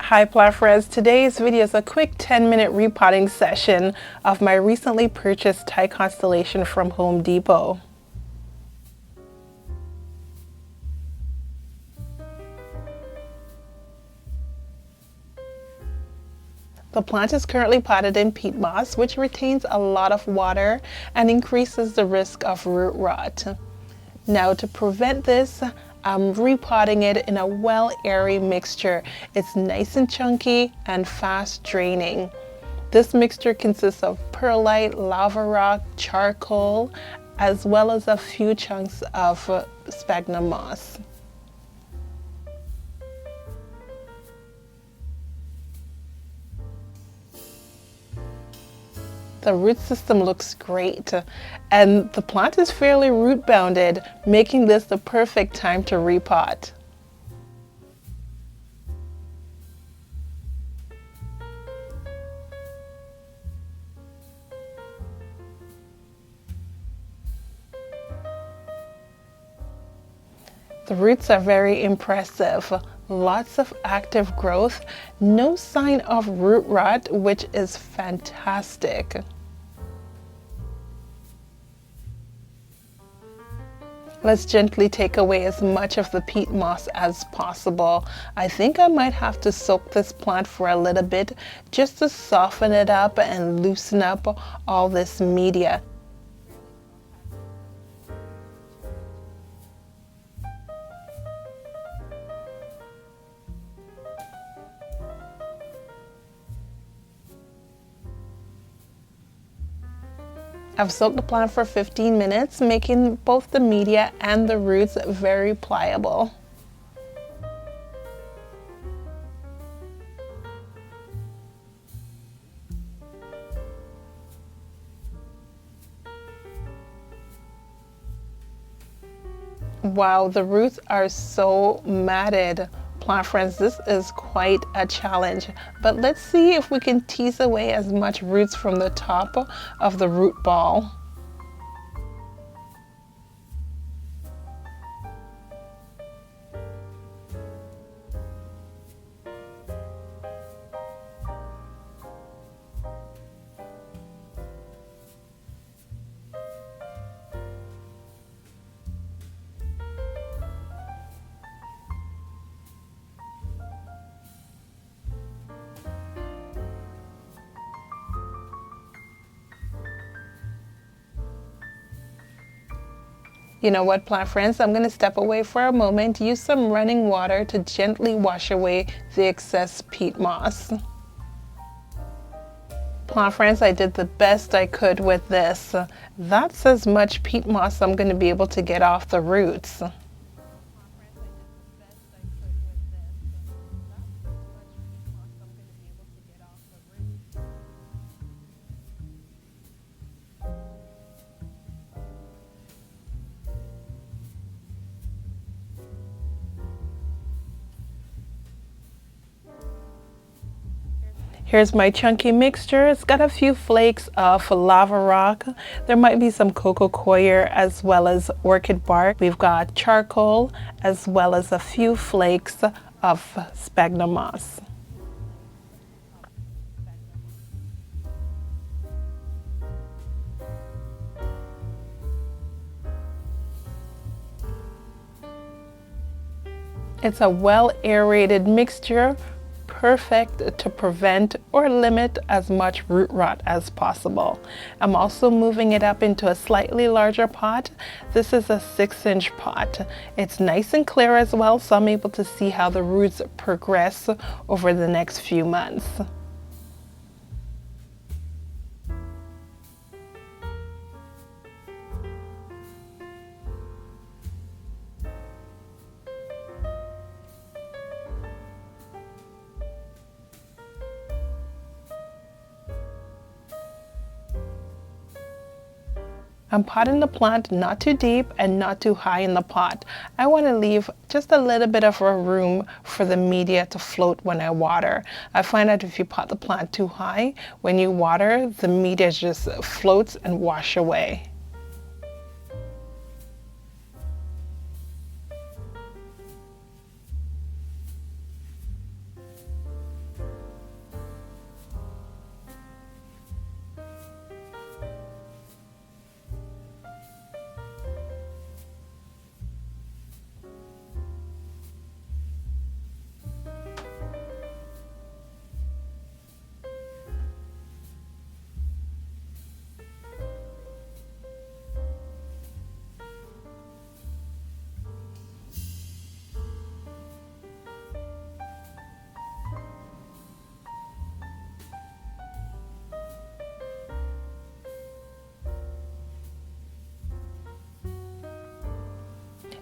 Hi plant friends, today's video is a quick 10-minute repotting session of my recently purchased Thai Constellation from Home Depot. The plant is currentry potted in peat moss, which retains a lot of water and increases the risk of root rot. Now to prevent this, I'm repotting it in a well-airy mixture. It's nice and chunky and fast draining. This mixture consists of perlite, lava rock, charcoal, as well as a few chunks of sphagnum moss. The root system looks great, and the plant is fairly root bounded, making this the perfect time to repot. The roots are very impressive. Lots of active growth, no sign of root rot, which is fantastic. Let's gently take away as much of the peat moss as possible. I think I might have to soak this plant for a little bit just to soften it up and loosen up all this media. I've soaked the plant for 15 minutes, making both the media and the roots very pliable. Wow, the roots are so matted. Plant friends, this is quite a challenge, but let's see if we can tease away as much roots from the top of the root ball. You know what, plant friends, I'm going to step away for a moment, use some running water to gently wash away the excess peat moss. Plant friends, I did the best I could with this. That's as much peat moss I'm going to be able to get off the roots. Here's my chunky mixture. It's got a few flakes of lava rock. There might be some coco coir as well as orchid bark. We've got charcoal as well as a few flakes of sphagnum moss. It's a well aerated mixture, perfect to prevent or limit as much root rot as possible. I'm also moving it up into a slightly larger pot. This is a 6-inch pot. It's nice and clear as well, so I'm able to see how the roots progress over the next few months. I'm potting the plant not too deep and not too high in the pot. I want to leave just a little bit of a room for the media to float when I water. I find that if you pot the plant too high, when you water, the media just floats and wash away.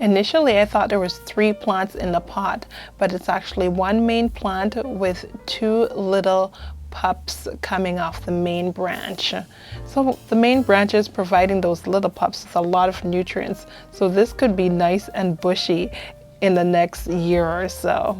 Initially, I thought there was 3 plants in the pot, but it's actually one main plant with 2 little pups coming off the main branch. So the main branch is providing those little pups with a lot of nutrients. So this could be nice and bushy in the next year or so.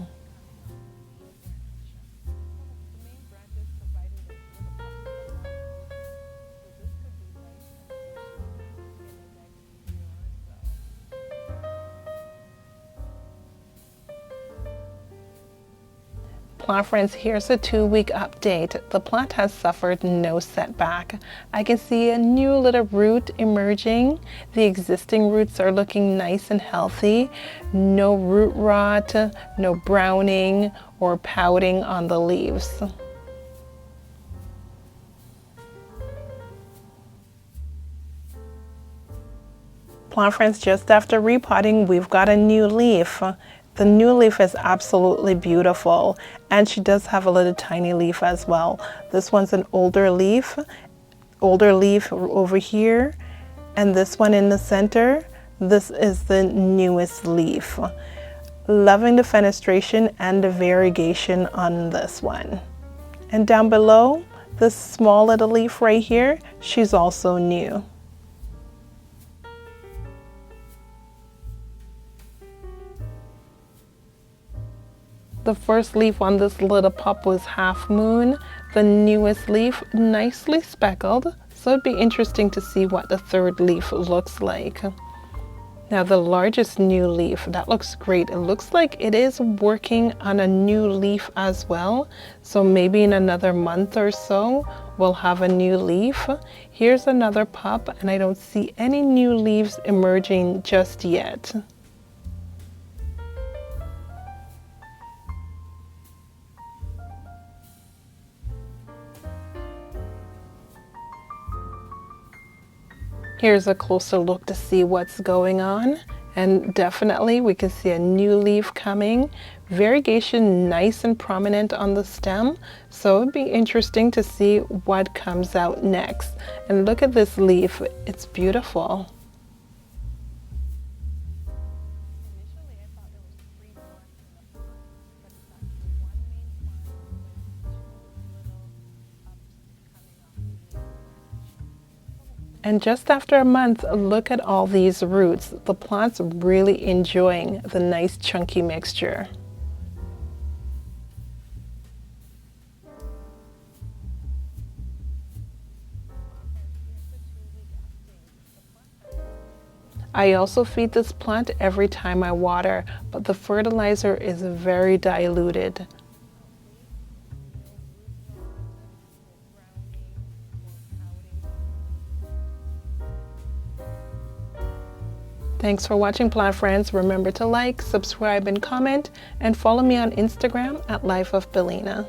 Plant friends, here's a 2-week update. The plant has suffered no setback. I can see a new little root emerging. The existing roots are looking nice and healthy. No root rot, no browning or pouting on the leaves. Plant friends, just after repotting, we've got a new leaf. The new leaf is absolutely beautiful, and she does have a little tiny leaf as well. This one's an older leaf over here, and this one in the center, this is the newest leaf. Loving the fenestration and the variegation on this one. And down below, this small little leaf right here, she's also new. The first leaf on this little pup was half moon. The newest leaf, nicely speckled. So it'd be interesting to see what the third leaf looks like. Now the largest new leaf, that looks great. It looks like it is working on a new leaf as well. So maybe in another month or so, we'll have a new leaf. Here's another pup, and I don't see any new leaves emerging just yet. Here's a closer look to see what's going on, and definitely we can see a new leaf coming. Variegation nice and prominent on the stem, so it'd be interesting to see what comes out next. And look at this leaf, it's beautiful. And just after a month, look at all these roots. The plant's really enjoying the nice chunky mixture. I also feed this plant every time I water, but the fertilizer is very diluted. Thanks for watching, plant friends. Remember to like, subscribe, and comment, and follow me on Instagram at Life of Bellina.